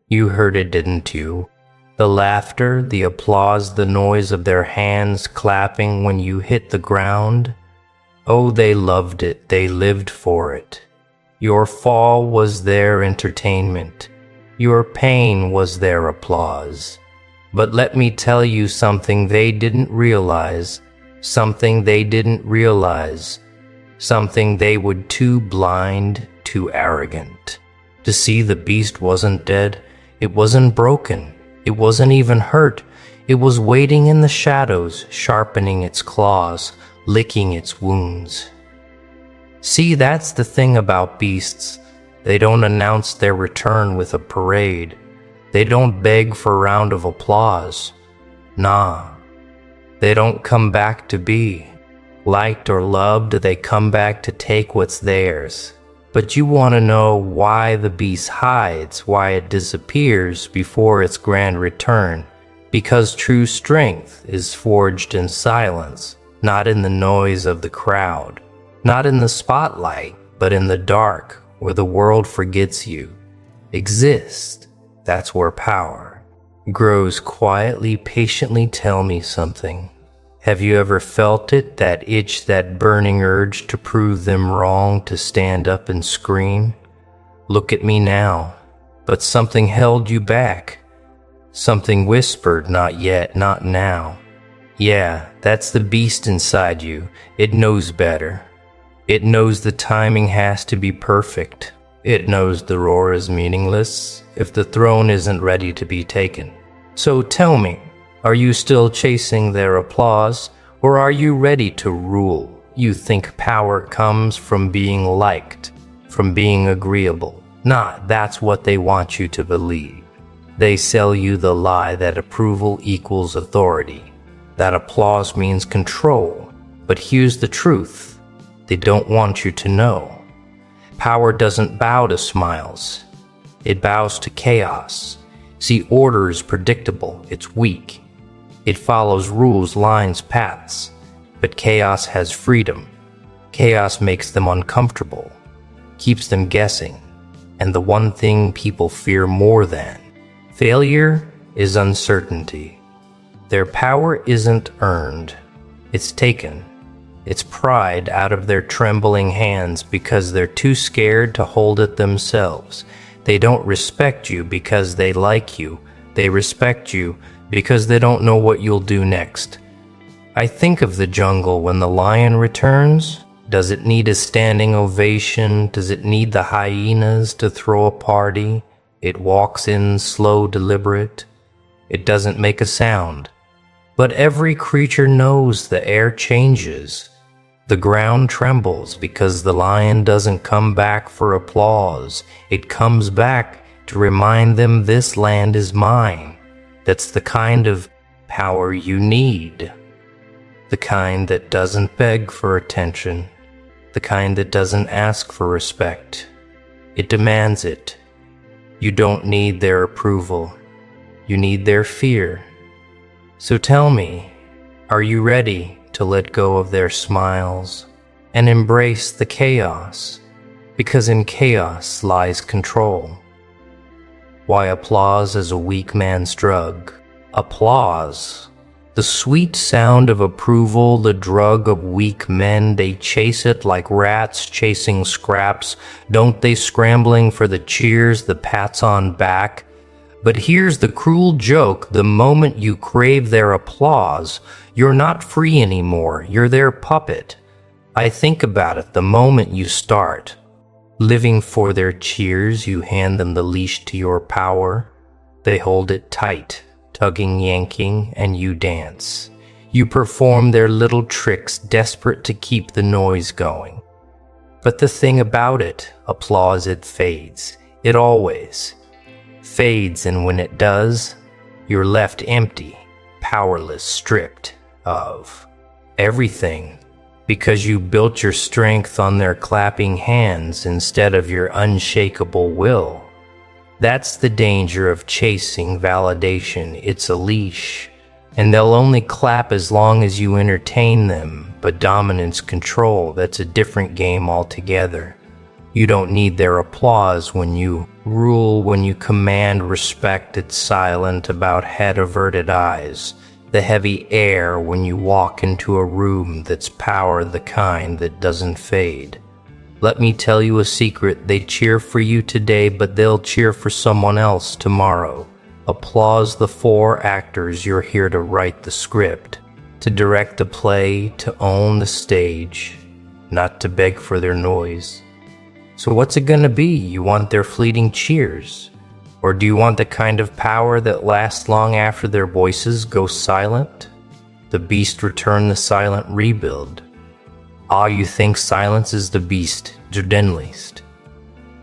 You heard it, didn't you? The laughter, the applause, the noise of their hands clapping when you hit the ground. Oh, they loved it, they lived for it. Your fall was their entertainment. Your pain was their applause. But let me tell you something they didn't realize, something they didn't realize, something they were too blind, too arrogant to see. The beast wasn't dead, it wasn't broken, it wasn't even hurt. It was waiting in the shadows, sharpening its claws, licking its wounds. See, that's the thing about beasts. They don't announce their return with a parade. They don't beg for a round of applause. Nah, they don't come back to be liked or loved. They come back to take what's theirs. But you want to know why the beast hides, why it disappears before its grand return. Because true strength is forged in silence, not in the noise of the crowd, not in the spotlight, but in the dark where the world forgets you exist. That's where power grows quietly, patiently. Tell me something. Have you ever felt it, that itch, that burning urge to prove them wrong, to stand up and scream? Look at me now. But something held you back. Something whispered, not yet, not now. Yeah, that's the beast inside you. It knows better. It knows the timing has to be perfect. It knows the roar is meaningless if the throne isn't ready to be taken. So tell me, are you still chasing their applause, or are you ready to rule? You think power comes from being liked, from being agreeable. Nah, that's what they want you to believe. They sell you the lie that approval equals authority, that applause means control. But here's the truth. They don't want you to know. Power doesn't bow to smiles. It bows to chaos. See, order is predictable. It's weak. It follows rules, lines, paths. But chaos has freedom. Chaos makes them uncomfortable, keeps them guessing. And the one thing people fear more than failure is uncertainty. Their power isn't earned. It's taken. It's pried out of their trembling hands because they're too scared to hold it themselves. They don't respect you because they like you. They respect you because they don't know what you'll do next. I think of the jungle when the lion returns. Does it need a standing ovation? Does it need the hyenas to throw a party? It walks in slow, deliberate. It doesn't make a sound. But every creature knows the air changes. The ground trembles because the lion doesn't come back for applause. It comes back to remind them this land is mine. That's the kind of power you need. The kind that doesn't beg for attention. The kind that doesn't ask for respect. It demands it. You don't need their approval. You need their fear. So tell me, are you ready to let go of their smiles and embrace the chaos? Because in chaos lies control. Why applause is a weak man's drug. Applause, the sweet sound of approval, the drug of weak men. They chase it like rats chasing scraps. Don't they, scrambling for the cheers, the pats on back? But here's the cruel joke. The moment you crave their applause, you're not free anymore. You're their puppet. I think about it. The moment you start living for their cheers, you hand them the leash to your power. They hold it tight, tugging, yanking, and you dance. You perform their little tricks, desperate to keep the noise going. But the thing about it, applause, it fades. It always fades, and when it does, you're left empty, powerless, stripped of everything, because you built your strength on their clapping hands instead of your unshakable will. That's the danger of chasing validation. It's a leash, and they'll only clap as long as you entertain them. But dominance, control, that's a different game altogether. You don't need their applause when you Rule when you command respect, it's silent about head averted eyes. The heavy air when you walk into a room that's power, the kind that doesn't fade. Let me tell you a secret, they cheer for you today, but they'll cheer for someone else tomorrow. Applause the 4 actors, you're here to write the script, to direct the play, to own the stage, not to beg for their noise. So what's it gonna be? You want their fleeting cheers? Or do you want the kind of power that lasts long after their voices go silent? The beast return, the silent rebuild. Ah, you think silence is the beast, deadliest.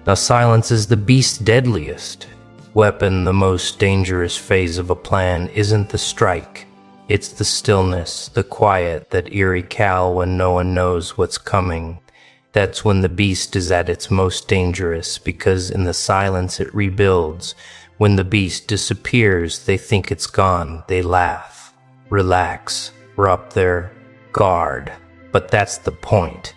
Now silence is the beast's deadliest weapon. The most dangerous phase of a plan isn't the strike. It's the stillness, the quiet, that eerie cowl when no one knows what's coming. That's when the beast is at its most dangerous, because in the silence it rebuilds. When the beast disappears, they think it's gone. They laugh, relax, we're up there, guard. But that's the point.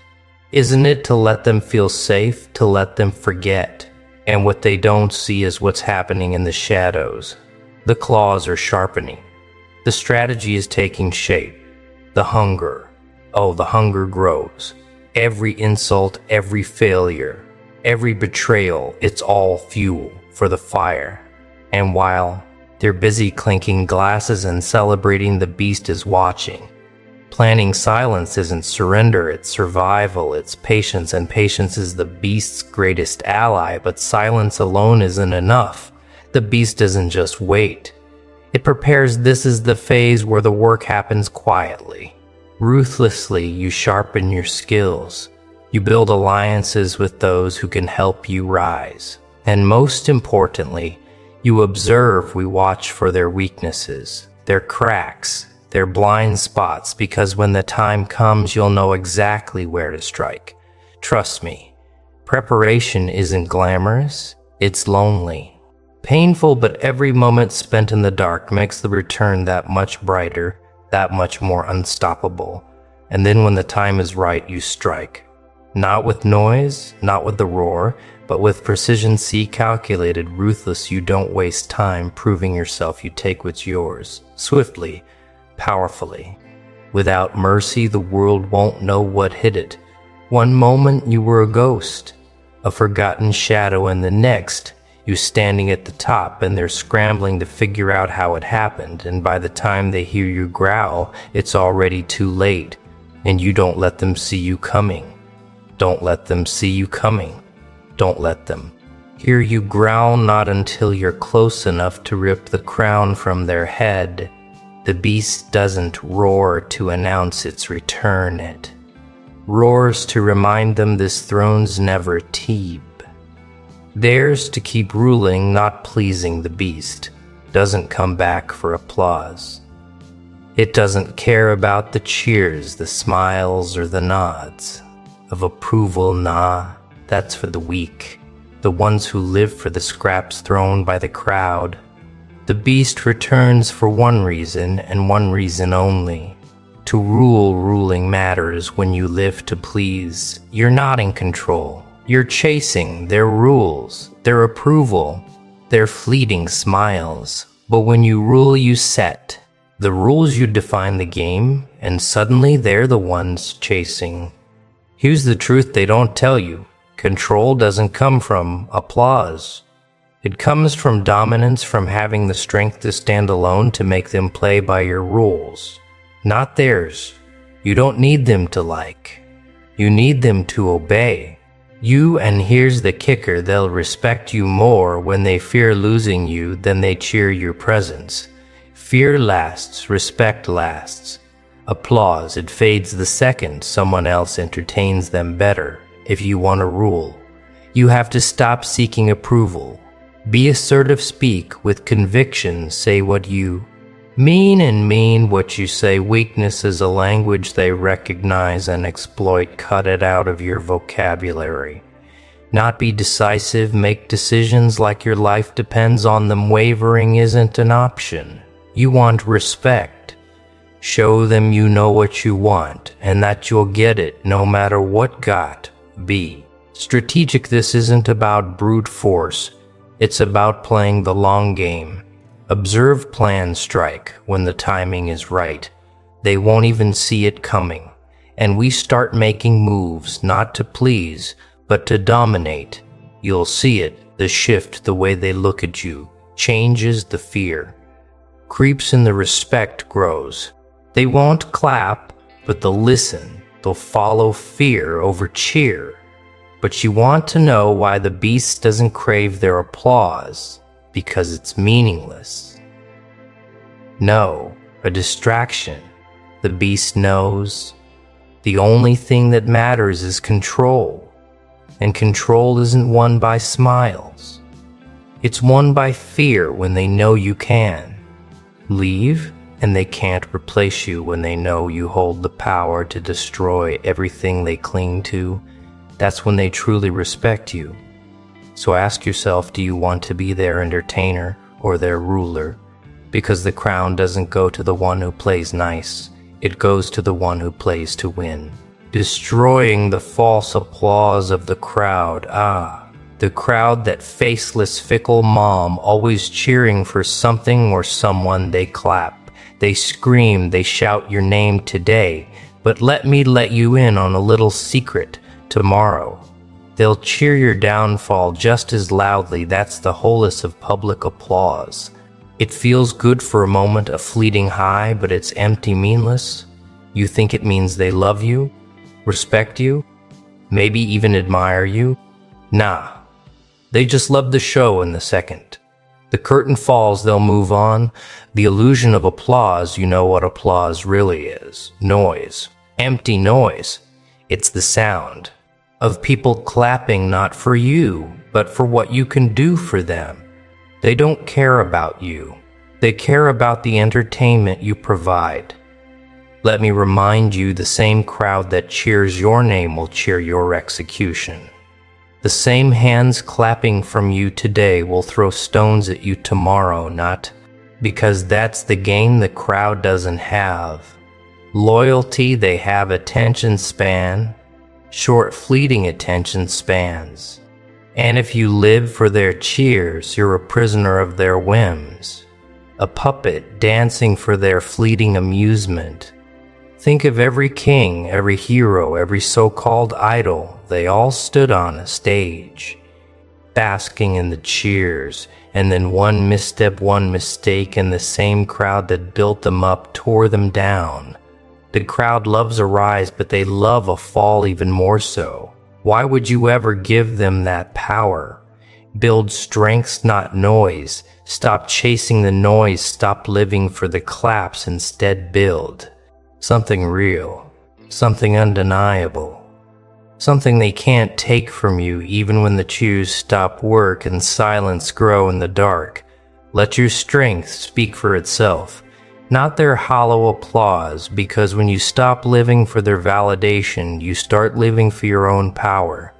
Isn't it to let them feel safe, to let them forget? And what they don't see is what's happening in the shadows. The claws are sharpening. The strategy is taking shape. The hunger. Oh, the hunger grows. Every insult, every failure, every betrayal, it's all fuel for the fire. And while they're busy clinking glasses and celebrating, the beast is watching. Planning silence isn't surrender, it's survival, it's patience, and patience is the beast's greatest ally, but silence alone isn't enough. The beast doesn't just wait. It prepares. This is the phase where the work happens quietly. Ruthlessly, you sharpen your skills. You build alliances with those who can help you rise. And most importantly, you observe. We watch for their weaknesses, their cracks, their blind spots, because when the time comes, you'll know exactly where to strike. Trust me, preparation isn't glamorous, it's lonely. Painful, but every moment spent in the dark makes the return that much brighter, that much more unstoppable. And then when the time is right, you strike. Not with noise, not with the roar, but with precision. See, calculated, ruthless. You don't waste time proving yourself. You take what's yours, swiftly, powerfully. Without mercy, the world won't know what hit it. One moment you were a ghost, a forgotten shadow, and the next you standing at the top, and they're scrambling to figure out how it happened. And by the time they hear you growl, it's already too late. And you don't let them see you coming. Don't let them see you coming. Don't let them hear you growl, not until you're close enough to rip the crown from their head. The beast doesn't roar to announce its return. It roars to remind them this throne's never Tebe. Theirs to keep ruling, not pleasing. The beast doesn't come back for applause. It doesn't care about the cheers, the smiles, or the nods of approval. Nah, that's for the weak, the ones who live for the scraps thrown by the crowd. The beast returns for one reason, and one reason only: to rule. Ruling matters when you live to please. You're not in control. You're chasing their rules, their approval, their fleeting smiles. But when you rule, you set the rules, you define the game, and suddenly they're the ones chasing. Here's the truth they don't tell you. Control doesn't come from applause. It comes from dominance, from having the strength to stand alone, to make them play by your rules, not theirs. You don't need them to like. You need them to obey. And here's the kicker, they'll respect you more when they fear losing you than they cheer your presence. Fear lasts, respect lasts. Applause, it fades the second someone else entertains them better. If you want to rule, you have to stop seeking approval. Be assertive, speak with conviction, say what you mean and mean what you say. Weakness is a language they recognize and exploit. Cut it out of your vocabulary. Not be decisive, make decisions like your life depends on them. Wavering isn't an option. You want respect. Show them you know what you want and that you'll get it no matter what. Be strategic. This isn't about brute force. It's about playing the long game. Observe plans strike when the timing is right. They won't even see it coming. And we start making moves not to please, but to dominate. You'll see it, the shift, the way they look at you, changes the fear. Creeps in the respect grows. They won't clap, but they'll listen. They'll follow fear over cheer. But you want to know why the beast doesn't crave their applause, because it's meaningless. No, a distraction. The beast knows the only thing that matters is control, and control isn't won by smiles. It's won by fear when they know you can leave, and they can't replace you when they know you hold the power to destroy everything they cling to. That's when they truly respect you. So ask yourself, do you want to be their entertainer or their ruler? Because the crown doesn't go to the one who plays nice. It goes to the one who plays to win. Destroying the false applause of the crowd. The crowd, that faceless, fickle mom, always cheering for something or someone. They clap, they scream, they shout your name today. But let me let you in on a little secret. Tomorrow, they'll cheer your downfall just as loudly. That's the wholeness of public applause. It feels good for a moment, a fleeting high, but it's empty, meaningless. You think it means they love you, respect you, maybe even admire you? Nah, they just love the show in the second. The curtain falls, they'll move on. The illusion of applause, you know what applause really is. Noise. Empty noise. It's the sound of people clapping not for you, but for what you can do for them. They don't care about you. They care about the entertainment you provide. Let me remind you, the same crowd that cheers your name will cheer your execution. The same hands clapping from you today will throw stones at you tomorrow, not because that's the game the crowd doesn't have. Loyalty, they have attention span, short fleeting attention spans. And if you live for their cheers, you're a prisoner of their whims, a puppet dancing for their fleeting amusement. Think of every king, every hero, every so-called idol. They all stood on a stage, basking in the cheers, and then one misstep, one mistake, and the same crowd that built them up tore them down. The crowd loves a rise, but they love a fall even more so. Why would you ever give them that power? Build strengths, not noise. Stop chasing the noise. Stop living for the claps. Instead, build something real, something undeniable, something they can't take from you even when the cheers stop work and silence grow in the dark. Let your strength speak for itself, not their hollow applause, because when you stop living for their validation, you start living for your own power.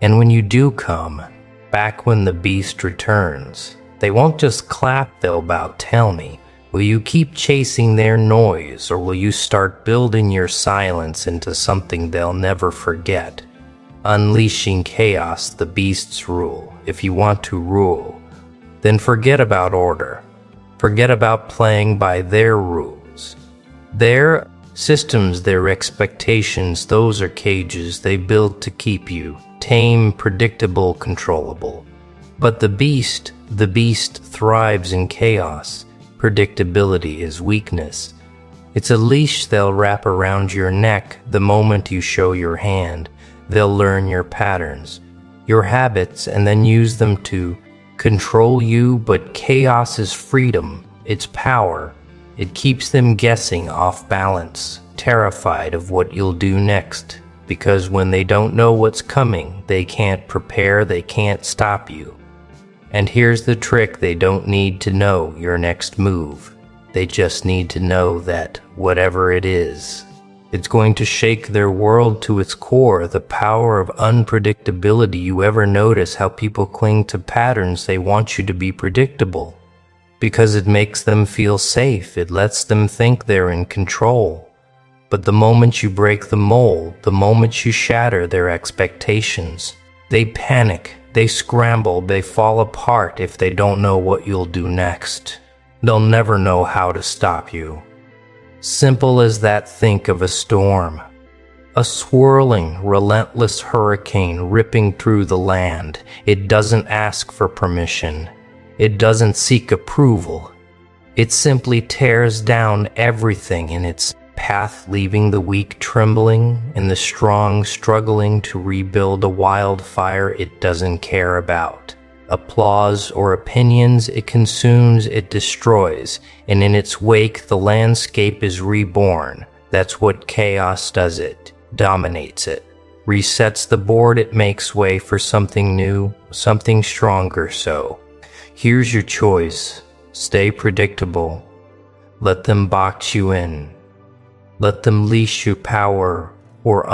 And when you do come back, when the beast returns, they won't just clap, they'll bow. Tell me, will you keep chasing their noise, or will you start building your silence into something they'll never forget? Unleashing chaos, the beast's rule. If you want to rule, then forget about order. Forget about playing by their rules. Their systems, their expectations, those are cages they build to keep you tame, predictable, controllable. But the beast thrives in chaos. Predictability is weakness. It's a leash they'll wrap around your neck the moment you show your hand. They'll learn your patterns, your habits, and then use them to control you. But chaos is freedom, it's power. It keeps them guessing, off balance, terrified of what you'll do next. Because when they don't know what's coming, they can't prepare, they can't stop you. And here's the trick, they don't need to know your next move. They just need to know that whatever it is, it's going to shake their world to its core. The power of unpredictability. You ever notice how people cling to patterns? They want you to be predictable because it makes them feel safe. It lets them think they're in control. But the moment you break the mold, the moment you shatter their expectations, they panic. They scramble, they fall apart if they don't know what you'll do next. They'll never know how to stop you. Simple as that, think of a storm. A swirling, relentless hurricane ripping through the land. It doesn't ask for permission. It doesn't seek approval. It simply tears down everything in its path, leaving the weak trembling and the strong struggling to rebuild a wildfire it doesn't care about. Applause or opinions, it consumes, it destroys, and in its wake the landscape is reborn. That's what chaos does. It dominates it, resets the board. It makes way for something new, something stronger. So here's your choice: stay predictable, let them box you in, let them leash your power, or